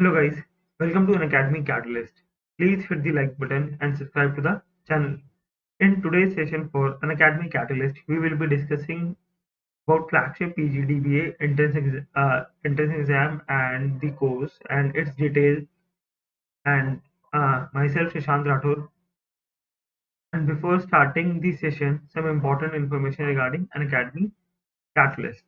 Hello guys, welcome to an Academy Catalyst. Please hit the like button and subscribe to the channel. In today's session for an Academy Catalyst, we will be discussing about flagship PGDBA entrance exam and the course and its details and myself Shashank Rathore. And before starting the session, some important information regarding an Academy Catalyst.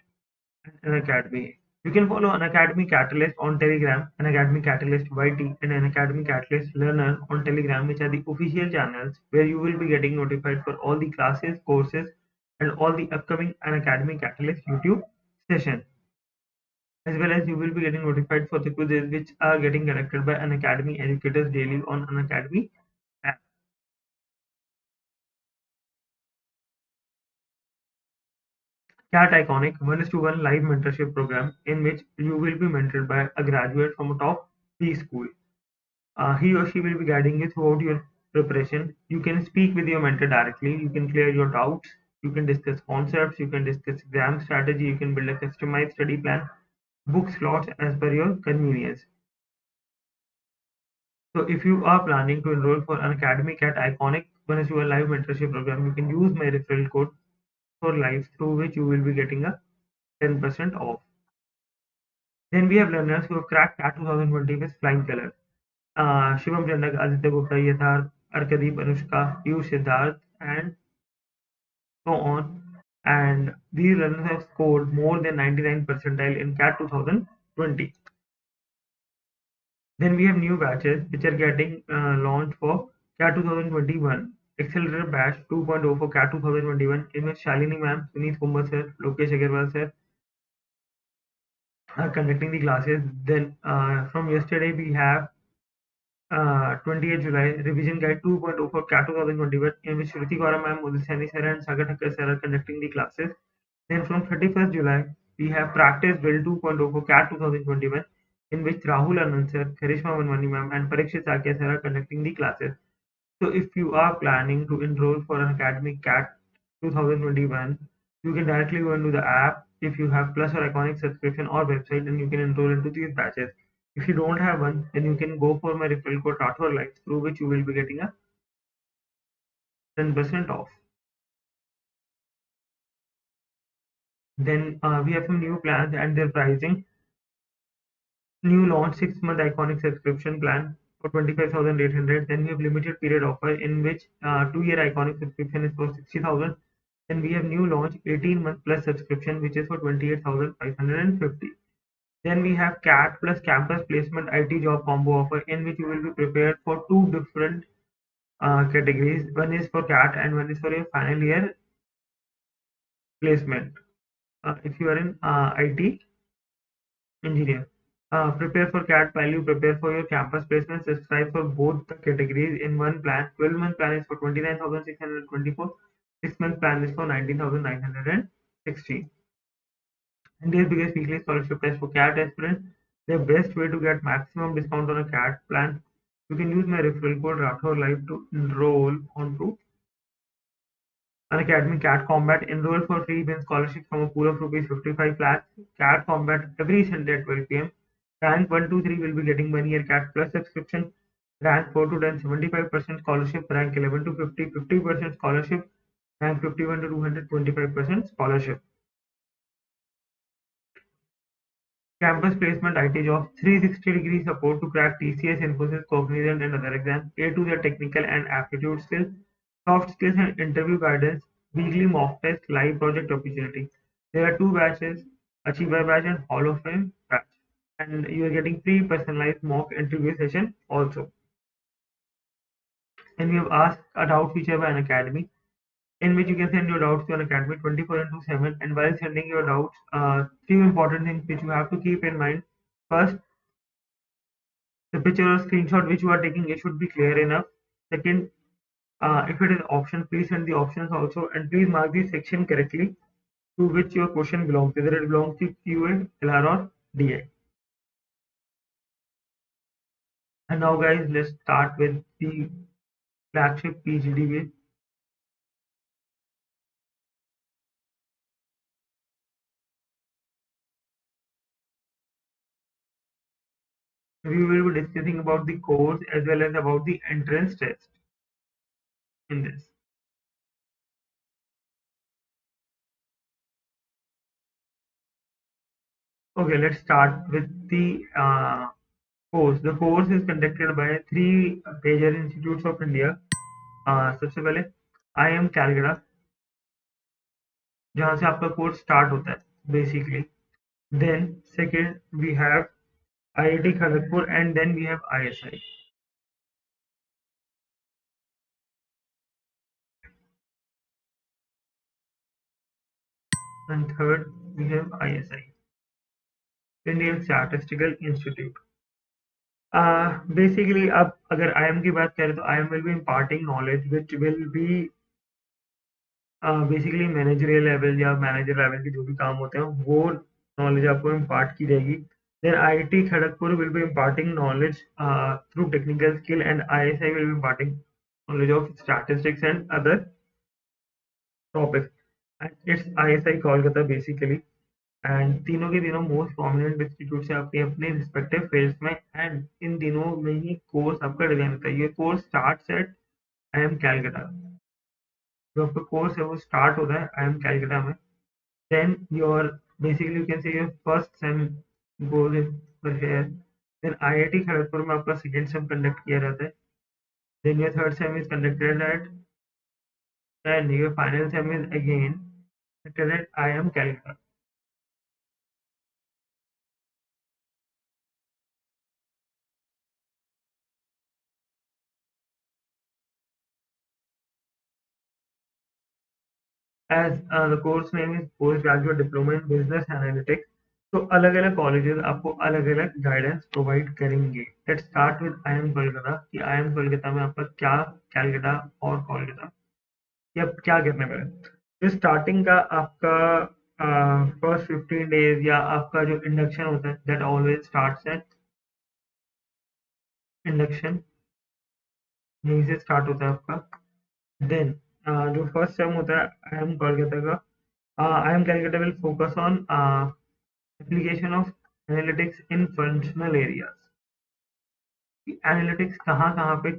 An Academy. You can follow an Academy Catalyst on Telegram, an Academy Catalyst YT, and an Academy Catalyst Learner on Telegram, which are the official channels where you will be getting notified for all the classes, courses, and all the upcoming An Academy Catalyst YouTube session. As well as you will be getting notified for the quizzes which are getting conducted by an Academy educators daily on an Academy app. CAT Iconic 1:1 live mentorship program in which you will be mentored by a graduate from a top P school. He or she will be guiding you throughout your preparation. You can speak with your mentor directly. You can clear your doubts. You can discuss concepts. You can discuss exam strategy. You can build a customized study plan, book slots as per your convenience. So if you are planning to enroll for an Academy CAT Iconic 1:1 live mentorship program, you can use my referral code for life through which you will be getting a 10% off. Then we have learners who have cracked CAT 2020 with flying colors. Shivam Chandak, Aditya Gupta, Yatharth, Arkadeep, Anushka, Piyush Siddharth, and so on. And these runners have scored more than 99 percentile in CAT 2020. Then we have new batches which are getting launched for CAT 2021. Accelerator Batch 2.0 for CAT 2021 in which Shalini ma'am, Sunit Kumar sir, Lokesh Agarwal sir are conducting the classes. Then from yesterday we have 28th July revision guide 2.0 for CAT 2021 in which Shruti Gaura ma'am, Mudit Saini sir and Sagar Thakkar sir are conducting the classes. Then from 31st July we have practice drill 2.0 for CAT 2021 in which Rahul Anand sir, Karishma Manwani ma'am and Parikshit Sakya sir are conducting the classes. So if you are planning to enroll for an academic CAT 2021, you can directly go into the app if you have Plus or Iconic subscription or website and you can enroll into these batches. If you don't have one, then you can go for my referral code Rathore Life through which you will be getting a 10% off. Then we have some new plans and their pricing. New launch 6-month Iconic subscription plan for 25,800. Then we have limited period offer in which 2-year Iconic subscription is for 60,000. Then we have new launch 18-month plus subscription which is for 28,550. Then we have CAT plus campus placement IT job combo offer in which you will be prepared for two different categories. One is for CAT and one is for your final year placement. If you are in IT engineer. Prepare for CAT while you prepare for your campus placement. Subscribe for both the categories in one plan. 12-month plan is for 29,624. 6-month plan is for 19,960. India's biggest weekly scholarship test for CAT aspirants. The best way to get maximum discount on a CAT plan. You can use my referral code Rathore Live to enroll onto an Academy CAT Combat. Enroll for free win scholarship from a pool of rupees 55 lakhs. CAT Combat every Sunday at 12 p.m. Rank 1, 2, 3 will be getting 1-year CAT plus subscription. Rank 4 to 10, 75% scholarship. Rank 11 to 50, 50% scholarship. Rank 51 to 200, 25% scholarship. Campus placement IT jobs, 360-degree support to crack TCS, Infosys, Cognizant and other exams. A to their technical and aptitude skills. Soft skills and interview guidance. Weekly mock test, live project opportunity. There are two batches, Achiever batch and Hall of Fame batch. And you are getting free personalized mock interview session also. And we have asked a doubt feature by an academy in which you can send your doubts to an academy 24/7. And while sending your doubts, few important things which you have to keep in mind. First, the picture or screenshot which you are taking, it should be clear enough. Second, if it is option, please send the options also and please mark the section correctly to which your question belongs, whether it belongs to QA, LR or DA. And now guys, let's start with the flagship PGDBA. we will be discussing about the course as well as about the entrance test in this. Okay, let's start with the course. The course is conducted by three major institutes of India. सबसे पहले IIM Calcutta, जहाँ से आपका course start होता है basically. Then second we have IIT Kharagpur and then we have ISI. And third we have ISI, Indian Statistical Institute. Basically अब अगर IIM की बात करें तो IIM will be imparting knowledge which will be basically managerial level या manager level के जो भी काम होते हैं वो नॉलेज आपको इम्पार्ट की जाएगी. Then IIT Kharagpur will be imparting knowledge through technical skill and ISI will be imparting knowledge of statistics and other topics. And it's ISI Kolkata basically. And तीनों के तीनों मोस्ट प्रोमिनेंट इंस्टीट्यूट से अपने अपने रिस्पेक्टिव फील्ड्स में and इन दिनों में ही कोर्स आपका डिजाइन होता है. ये course start at IIM Calcutta. जो आपका कोर्स है वो स्टार्ट होता है IIM कैलकाटा में. Then your basically you can say your first sem goes in for here. Then IIT Kharagpur में आपका second sem conduct किया जाता है. Then your third sem is conducted at, and your final sem is again conducted at IIM Calcutta. As the course name is Postgraduate Diploma in Business Analytics. तो अलग अलग colleges आपको अलग अलग guidance provide करेंगे. Let's start with IIM Kolkata कि IIM Kolkata में आपका क्या कैलकाटा और कोलकाता या क्या करने वाले हैं. जो स्टार्टिंग का आपका फर्स्ट 15 डेज या आपका जो इंडक्शन होता है that always starts at induction. यहीं से स्टार्ट होता है आपका. देन जो फर्स्ट सेम होता है IIM कोलकाता का, IIM Calcutta will focus on application of analytics in functional areas. Analytics कहाँ कहाँ पे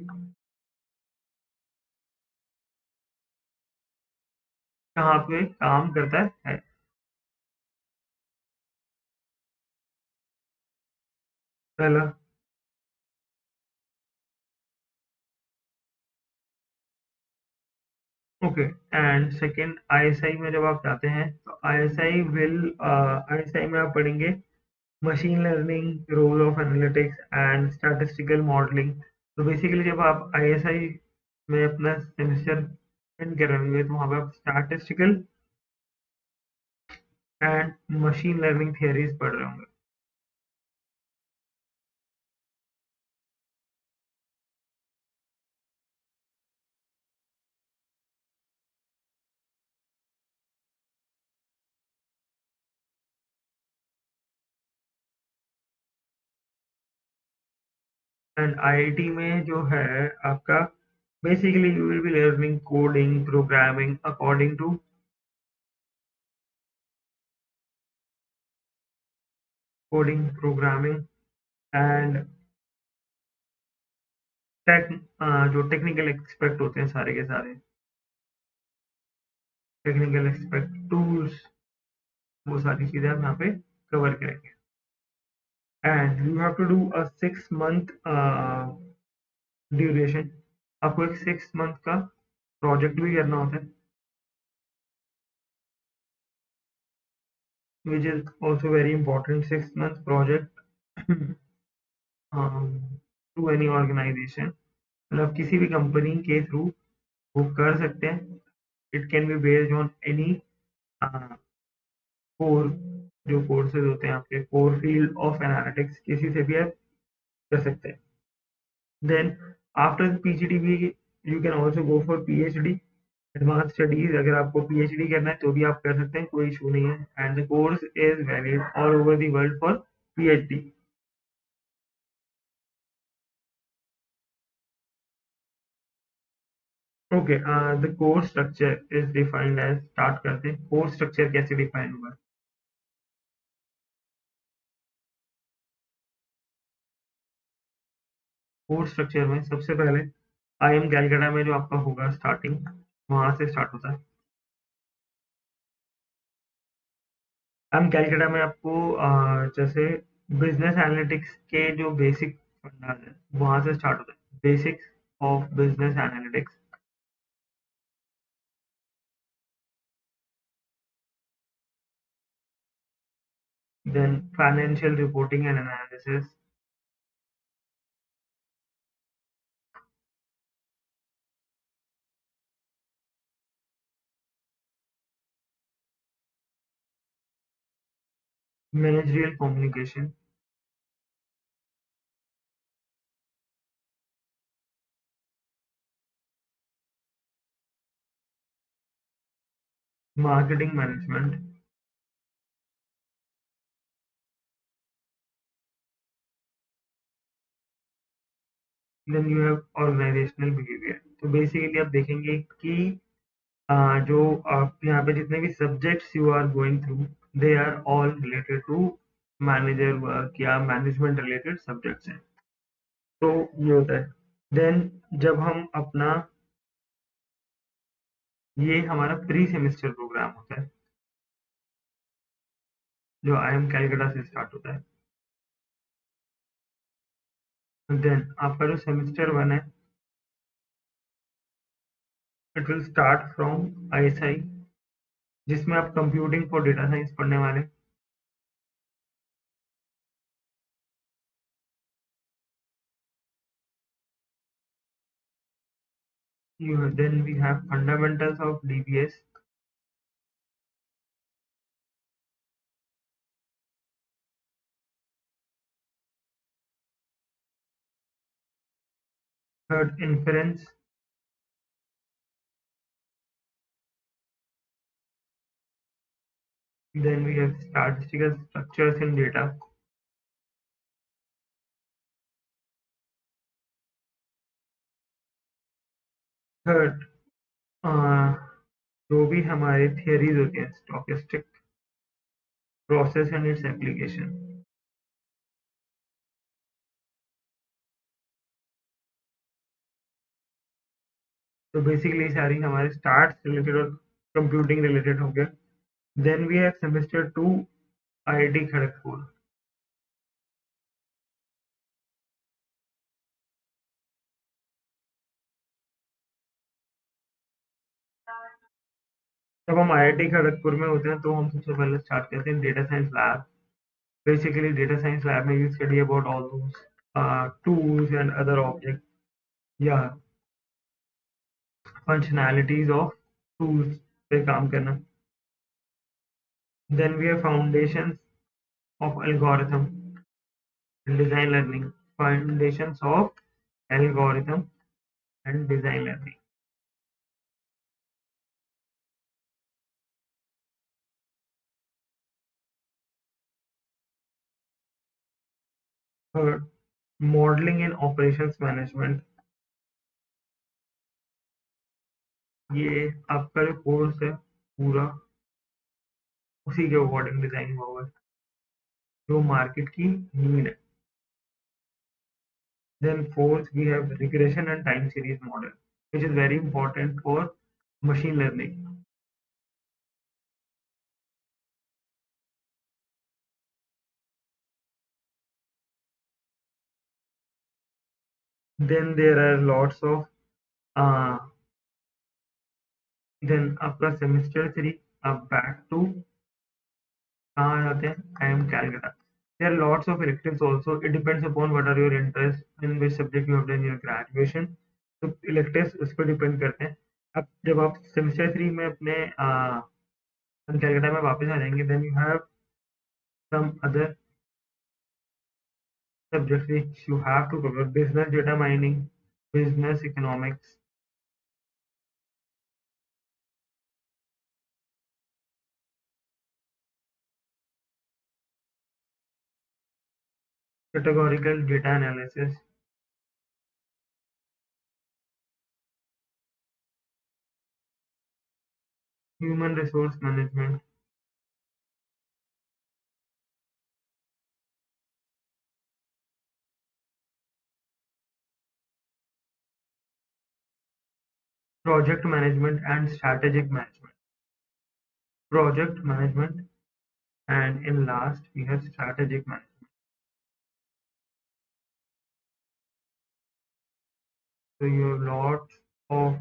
काम करता है. पहला. ओके. एंड सेकंड ISI में जब आप जाते हैं तो ISI में आप पढ़ेंगे machine learning, role of analytics and statistical modelling. तो बेसिकली जब आप ISI में अपना सेमेस्टर स्पेंड करेंगे तो वहाँ पे आप statistical and machine learning theories पढ़ रहे होंगे. एंड IIT में जो है आपका basically you will be learning coding, programming according to coding, programming and tech. जो टेक्निकल एक्सपेक्ट होते हैं सारे के सारे टेक्निकल एक्सपेक्ट टूल्स, वो सारी चीजें हम यहाँ पे कवर करेंगे. And you have to do a 6 month duration. आपको एक 6 month का प्रोजेक्ट भी करना होता है which is also very important. 6 month project to any organisation, मतलब किसी भी कंपनी के थ्रू वो कर सकते हैं. It can be based on any core. जो कोर्सेज होते हैं आपके कोर फील्ड ऑफ एनालिटिक्स किसी से भी आप कर सकते हैं. Then after PGDB you can also go for PhD advance studies. अगर आपको PhD करना है तो भी आप कर सकते हैं, कोई इशू नहीं है. And the course is valid all over the world for PhD. Okay. The course structure is defined as. Start करते हैं कोर्स स्ट्रक्चर कैसे डिफाइन हुआ है. कोर्स स्ट्रक्चर में सबसे पहले आईएम कैलकाटा में जो आपका होगा स्टार्टिंग, वहाँ से स्टार्ट होता है। आईएम कैलकाटा में आपको जैसे बिजनेस एनालिटिक्स के जो बेसिक फंडास है वहाँ से स्टार्ट होता है, basics of business analytics. Then financial reporting and analysis, managerial communication, marketing management, then you have organizational behavior। तो बेसिकली आप देखेंगे कि जो आप यहाँ पे जितने भी subjects you are going through, they are all related to manager work या मैनेजमेंट रिलेटेड सब्जेक्ट्स हैं। तो ये होता है। देन जब हम अपना, ये हमारा प्री सेमेस्टर प्रोग्राम होता है जो आईएम कैलकाटा से स्टार्ट होता है। देन आपका जो सेमेस्टर 1 है, it will start from ISI, जिसमें आप कंप्यूटिंग फॉर डेटा साइंस पढ़ने वाले। Then we have fundamentals of DBS, third inference, then we have statistical structures in data, third जो भी हमारे थियरीज होती हैं, stochastic process and its application. तो बेसिकली सारी हमारे स्टार्ट रिलेटेड और कंप्यूटिंग रिलेटेड हो गए। Then we have semester 2 IIT Kharagpur. जब हम आईआईटी खड़गपुर में होते हैं तो हम सबसे पहले स्टार्ट करते हैं data science lab. Basically, data science lab में you study about all those tools and other objects, yeah, functionalities of tools पे काम करना। Then we have foundations of algorithm and design learning, foundations of algorithm and design learning। Third, modeling and operations management। ये आपका जो course है पूरा उसी के अकॉर्डिंग डिजाइन हुआ हुआ है, जो मार्केट की नीड है। Then fourth, we have regression and time series model, which is very important for machine learning. Then there are lots of uh, then आपका semester 3 आप back to कहाँ आ जाते हैं, I am Calcutta। There are lots of electives also. It depends upon what are your interests in which subject you have done your graduation। तो electives उस पर depend करते हैं। अब जब आप सेमेस्टर 3 में अपने कैलकाटा में वापस आ जाएंगे, then you have some other subjects which you have to cover: business data mining, business economics, categorical data analysis, human resource management, project management and strategic management. Project management, and in last we have strategic management. So you have lots of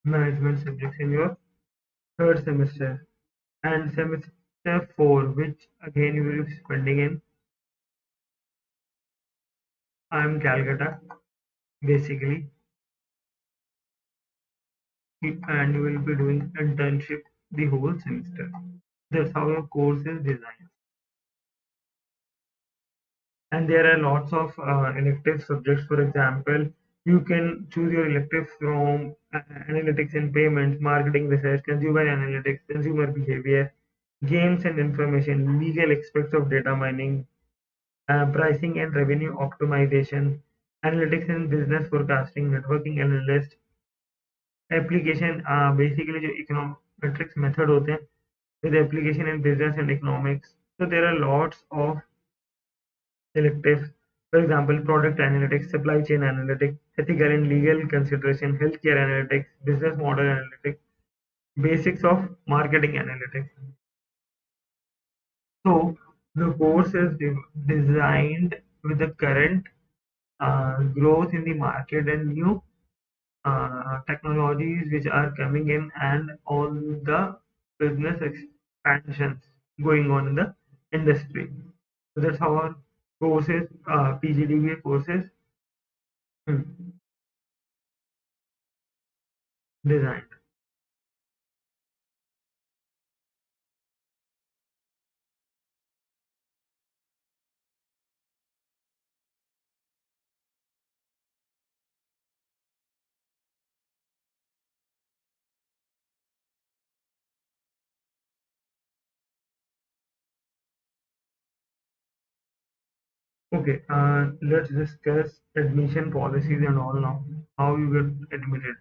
management subjects in your third semester, and semester 4, which again you will be spending in IIM Calcutta basically, and you will be doing internship the whole semester. That's how your course is designed. And there are lots of elective subjects. For example, you can choose your electives from analytics and payments, marketing research, consumer analytics, consumer behavior, games and information, legal aspects of data mining, pricing and revenue optimization, analytics and business forecasting, networking analyst, application basically जो econometrics method होते हैं with application in business and economics. So there are lots of electives. For example, product analytics, supply chain analytics, ethical and legal consideration, healthcare analytics, business model analytics, basics of marketing analytics. So the course is designed with the current growth in the market and new technologies which are coming in and all the business expansions going on in the industry. So that's how our courses, PGDBA courses, designed. Okay, let's discuss admission policies and all now. How you get admitted.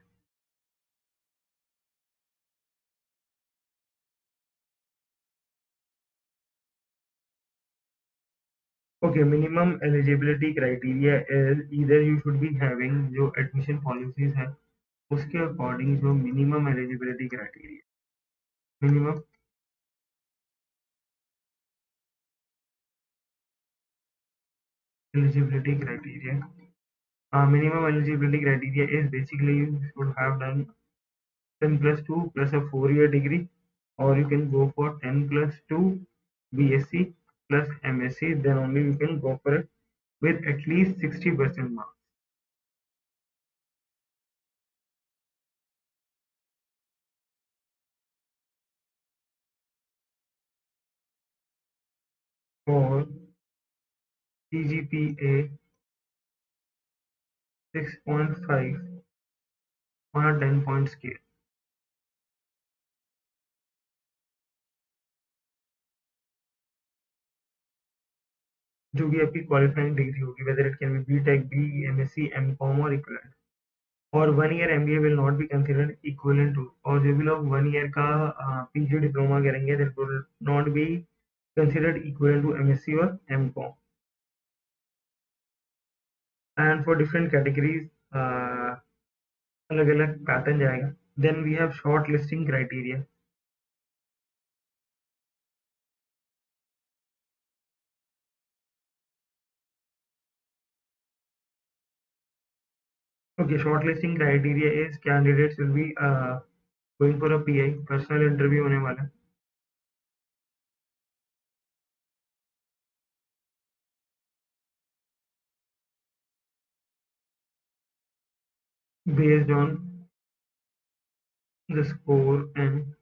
Okay, minimum eligibility criteria is either you should be having जो admission policies है उसके according जो minimum eligibility criteria, minimum eligibility criteria. Minimum eligibility criteria is basically you should have done 10 plus 2 plus a 4-year degree, or you can go for 10 plus 2 BSc plus MSc, then only you can go for it with at least 60% marks. For CGPA 6.5 on a 10-point scale. जो भी आपकी qualifying degree होगी, whether it can be BTech, BE, MSc, MCom or equivalent. और 1 year MBA will not be considered equivalent to, और जो भी लोग 1 year का PG डिप्लोमा करेंगे that will not be considered equivalent to MSc or MCom. And for different categories अलग अलग pattern जाएगा. Then we have short listing criteria. Okay, shortlisting criteria is candidates will be going for a PI, personal interview होने वाला है. Based on the score and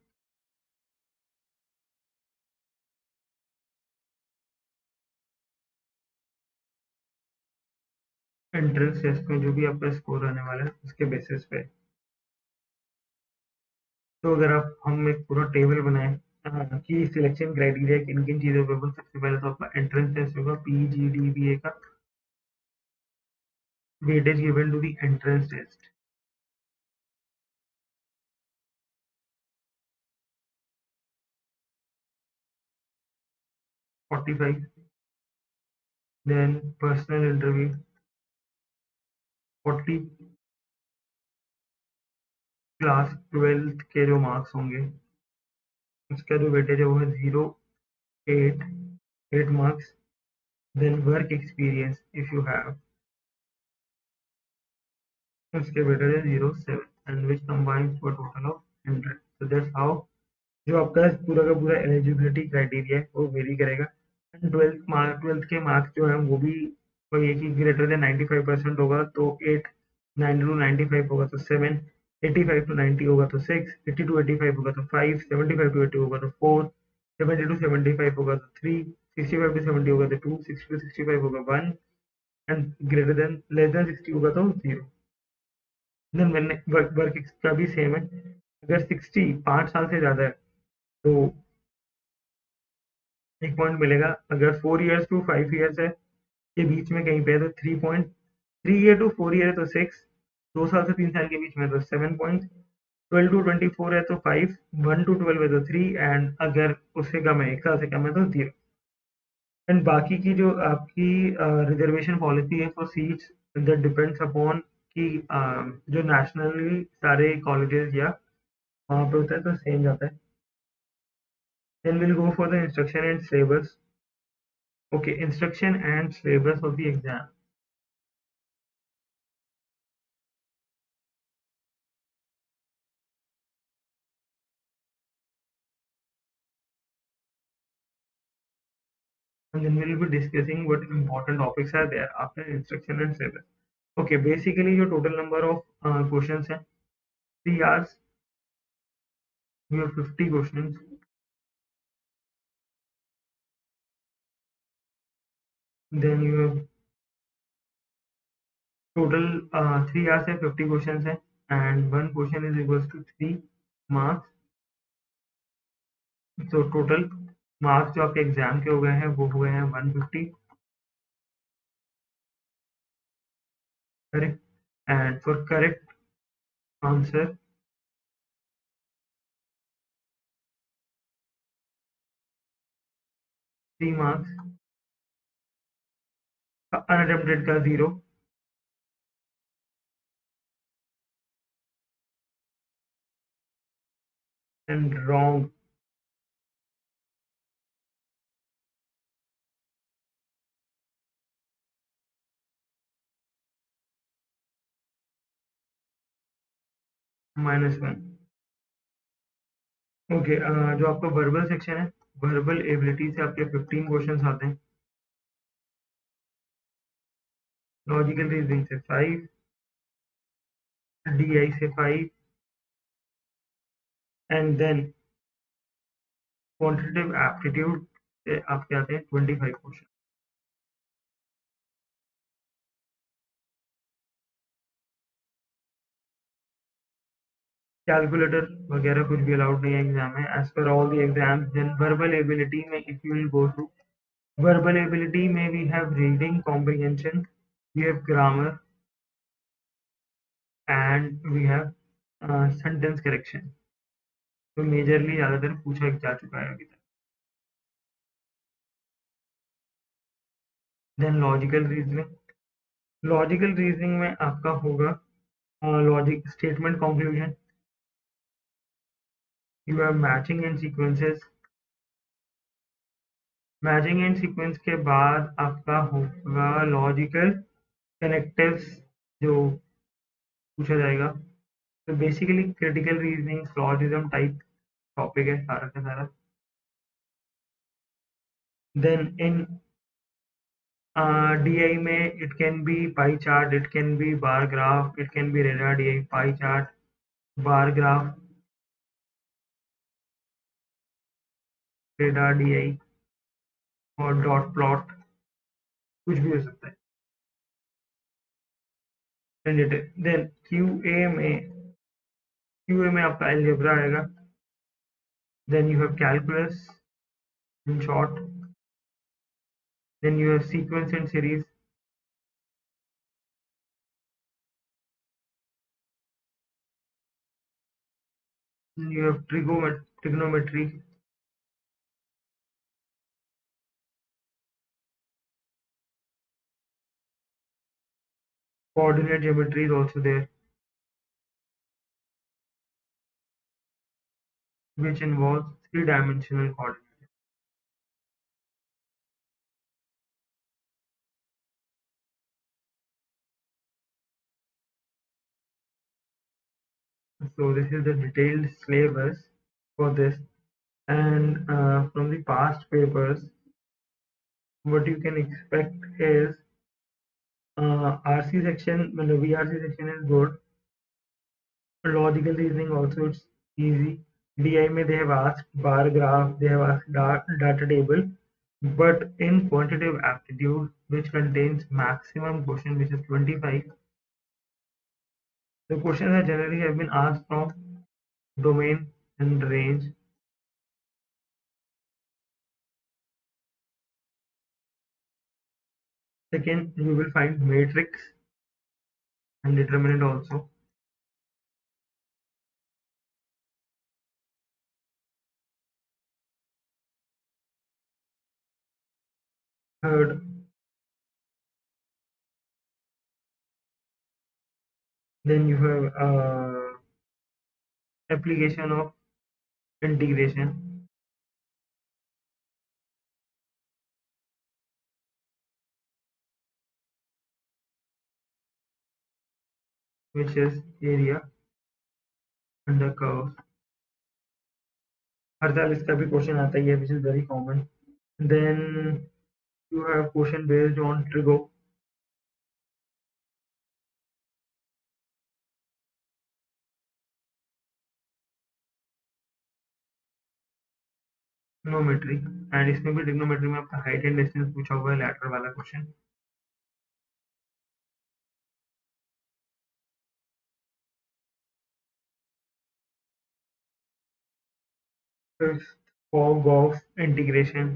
entrance test में जो भी आपका स्कोर आने वाला है उसके बेसिस पे. तो अगर आप हम एक पूरा टेबल बनाए कि सिलेक्शन क्राइटेरिया किन किन चीज़ों पे, सबसे पहले तो आपका एंट्रेंस टेस्ट होगा PGDBA का. Weightage given to the entrance test 45. Then personal interview 40. Class 12th के जो मार्क्स होंगे उसका जो वेटेज है वो है 8 marks. Then work experience if you have, उसके वेटेज है 0.7 and which combines for total of 100. So that's how जो आपका पूरा का पूरा एलिजिबिलिटी क्राइटेरिया है वो वेरी करेगा. एंड ट्वेल्थ के मार्क्स जो है वो भी वही है कि ग्रेटर देन 95% होगा तो 8, 90 टू 95 होगा तो 7, 85 टू 90 होगा तो 6, 80 टू 85 होगा तो 5, 75 टू 80 होगा तो 4, 70 टू 75 होगा तो 3, 65 टू 70 होगा तो 2, 60 टू 65 होगा 1 and greater than less than 60 होगा तो 0. देन मैंने वर्क का भी सेम है. अगर 60 5 साल से ज़्यादा है तो एक पॉइंट मिलेगा. अगर 4 ईयर्स टू 5 ईयर्स है के बीच में कहीं पे है तो 3 पॉइंट. 3 ईयर टू 4 ईयर है तो 6, 2 साल से 3 साल के बीच में है तो 7 पॉइंट. 12 टू 24 है तो 5, 1 टू 12 है तो 3 एंड अगर उससे कम है 1 साल से कम है तो 0. एंड बाकी की जो आपकी रिजर्वेशन पॉलिसी है for seats that depends upon कि जो नेशनली सारे कॉलेजेस या वहाँ पे होता है तो सेम जाता है. देन will go for the instruction and syllabus. Okay, instruction and syllabus of the exam. And then we'll be discussing what important topics are there after instruction and syllabus. Okay, basically your total number of questions है 3 hours. You have 50 questions. Then you have total 3 hours है 50 questions है and one question is equals to 3 marks. So total marks जो आपके exam के हो गए हैं वो हुए हैं 150. Correct. And for correct answer 3 marks. Unattempted का 0 and wrong -1. ओके, जो आपका वर्बल सेक्शन है वर्बल एबिलिटी से आपके 15 क्वेश्चंस आते हैं. लॉजिकल रीजनिंग से 5, डीआई से 5 एंड देन क्वांटिटेटिव एप्टीट्यूड से आपके आते हैं 25 क्वेश्चन. कैलकुलेटर वगैरह कुछ भी अलाउड नहीं है एग्जाम में as per all the exams. Then verbal ability में if you will go through verbal ability में we have reading comprehension, we have grammar and we have sentence correction. तो majorly ज़्यादातर पूछा जा चुका है अभी तक. देन लॉजिकल रीजनिंग में आपका होगा logic statement conclusion. You have matching and sequences. Matching and sequence के बाद आपका होगा लॉजिकल कनेक्टिव्स जो पूछा जाएगा. तो basically critical reasoning syllogism type topic है सारा का सारा. देन इन DI में it can be pie chart, it can be bar graph, it can be radar DI, pie chart, bar graph, radar DI और डॉट प्लॉट कुछ भी हो सकता है. देन QA में आपका अलजेब्रा आएगा. Then you have calculus in short. Then you have sequence and series. Then you have trigonometry, coordinate geometry is also there. which involves three-dimensional coordinates. So this is the detailed syllabus for this, and from the past papers, what you can expect is RC section, when the VRC section is good. Logical reasoning also it's easy. DI may they have asked bar graph, they have asked data table, but in quantitative aptitude, which contains maximum question, which is 25, the questions that generally have been asked from domain and range. Second, you will find matrix and determinant also. Third, then you have application of integration, which is area under curve. हर साल इसका भी question आता ही है, which is very common. Then you have question based on trigonometry, and इसमें भी trigonometry में आपका height and distance पूछा हुआ है, lateral वाला question. Fifth, fog of integration,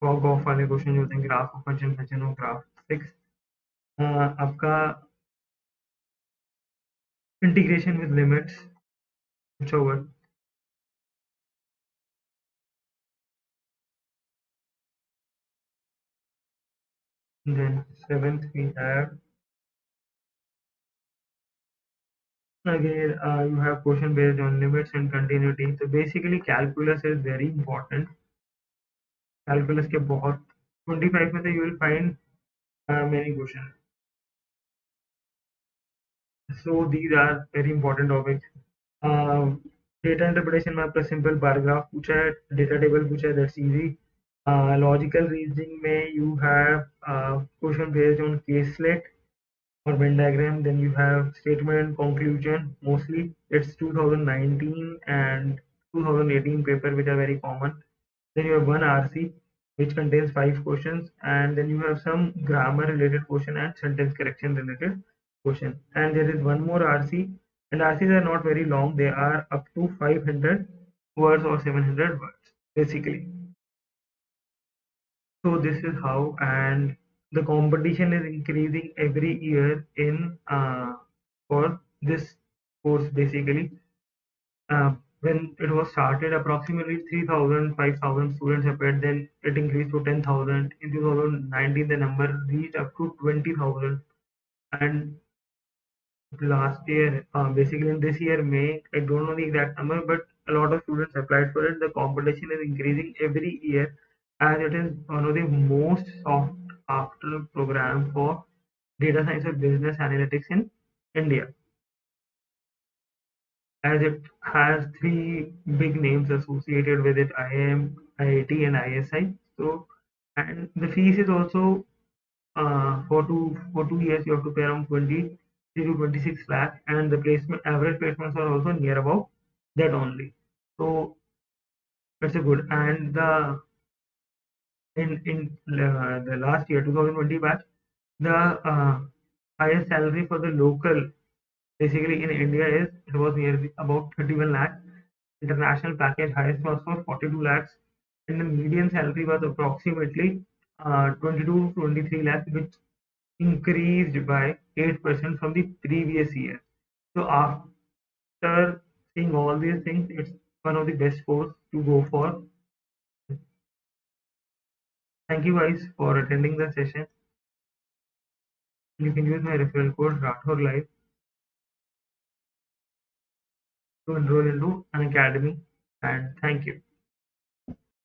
fog of वाले क्वेश्चन जो होते हैं, graph of function, function of graph. Six आपका इंटीग्रेशन विद लिमिट्स पूछा हुआ है. Then seventh we have again you have question based on limits and continuity. So basically calculus is very important. Calculus के बहुत 25 में से you will find many questions. So these are very important topics. Data interpretation में आपका simple bar graph पूछा है, data table पूछा है, that's easy. Logical reasoning में you have question based on caselet or Venn diagram. Then you have statement and conclusion. Mostly it's 2019 and 2018 paper which are very common. Then you have one RC which contains 5 questions, and then you have some grammar related question and sentence correction related question. And there is one more RC, and RCs are not very long. They are up to 500 words or 700 words basically. So this is how, and the competition is increasing every year in for this course basically. When it was started, approximately 3,000, 5,000 students appeared. Then it increased to 10,000. In 2019, the number reached up to 20,000. And last year, basically in this year, May, I don't know the exact number, but a lot of students applied for it. The competition is increasing every year, as it is one of the most sought after program for data science or business analytics in India, as it has three big names associated with it: IIM, IIT, and ISI. So, and the fees is also for 2 years you have to pay around 23 to 26 lakh, and the placement average placements are also near about that only. So that's a good. And the in the last year 2020 batch, the highest salary for the local basically in India is it was nearly about 31 lakhs. International package highest was for 42 lakhs, and the median salary was approximately 22 to 23 lakhs, which increased by 8% from the previous year. So after seeing all these things, it's one of the best course to go for. Thank you guys for attending the session. You can use my referral code Rathor Live. to enroll into an academy, and thank you.